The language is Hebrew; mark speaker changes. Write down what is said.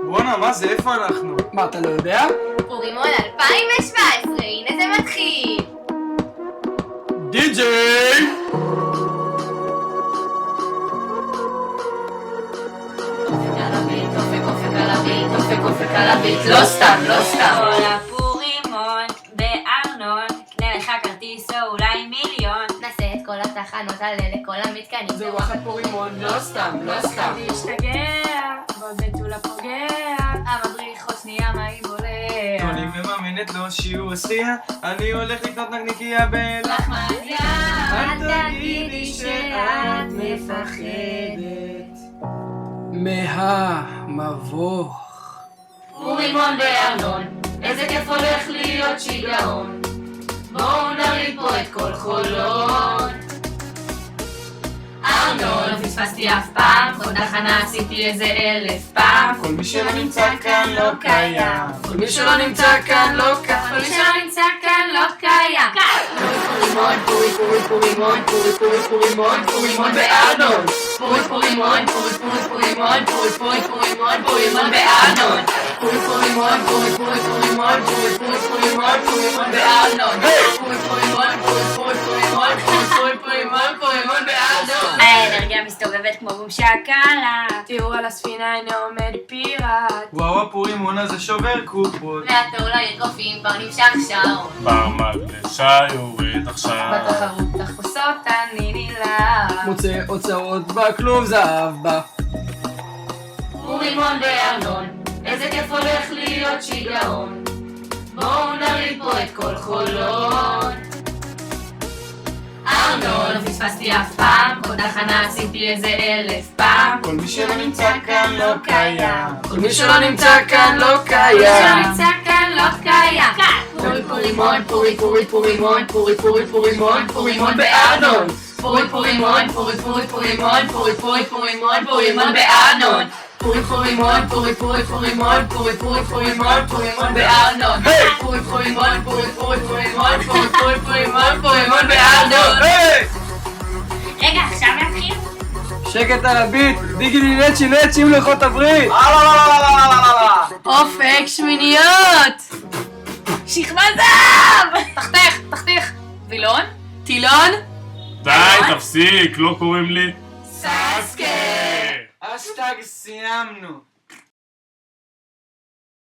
Speaker 1: בואנה, מה זה? איפה אנחנו?
Speaker 2: מה, אתה לא יודע?
Speaker 3: פורימון 2017, הנה זה מתחיל!
Speaker 1: די-ג'יי!
Speaker 3: אופק על הביט, לא סתם.
Speaker 4: כל הפורימון בארנון, קנה לך כרטיס או אולי מיליון.
Speaker 3: נעשה את כל התחנות האלה לכל המתקנים.
Speaker 2: זה וואחד פורימון, לא סתם.
Speaker 4: להשתגע, בבטול הפוגע, המדריך עוד שנייה מה היא בולע.
Speaker 1: טוני מממנת לו שיעור שחייה, אני הולך לקנות נקניקיה
Speaker 4: לחמניה,
Speaker 3: אל תגידי שאת מפחדת.
Speaker 2: מהמבוך.
Speaker 4: פורימון בארנון, איזה כיף הולך להיות שיגעון. בואו נריד פה את כל חולון. ארנון, לא פספסתי אף פעם, כל תחנה עשיתי איזה 1000 פעם.
Speaker 1: כל מי שלא נמצא כאן לא קיים.
Speaker 2: כל מי שלא נמצא כאן לא
Speaker 4: כל
Speaker 2: כאן.
Speaker 4: מי שלא נמצא כאן לא קיים. פורימון בארנון. פורימון בארנון. האנרגיה מסתובבת כמו בום שקלה. תיאור על הספינה הנה עומד פיראט.
Speaker 1: וואו, הפורימון הזה שובר קופות.
Speaker 3: והתור לעיר קופים כבר נמשך שעות.
Speaker 5: במגלשה יורד עכשיו.
Speaker 4: בתחרות תחפושות אני נילם.
Speaker 2: מוצא אוצרות בכלוב זהב בה.
Speaker 4: פורימון בארנון, איזה כיף הולך להיות שיגעון. בואו נריד פה את כל חולון. ארנון, לא פספסתי אף פעם, כל תחנה עשיתי איזה 1000 פעם.
Speaker 1: כל מי שלא נמצא כאן לא קיים.
Speaker 2: כל מי שלא נמצא כאן לא
Speaker 4: שלא
Speaker 2: קיים.
Speaker 4: נמצא כאן לא קיים. פורימון בארנון. פורימון בארנון. פורימון בארנון. פורימון בארנון. רגע, עכשיו נתחיל?
Speaker 2: שקט על הביט, דיגילי נצ'י לוחות הברית.
Speaker 4: אופק שמיניות! שכבה זהב! תחתך! וילון? טילון?
Speaker 5: די, תפסיק, לא קוראים לי
Speaker 4: ססקה!
Speaker 1: אשטג סיימנו.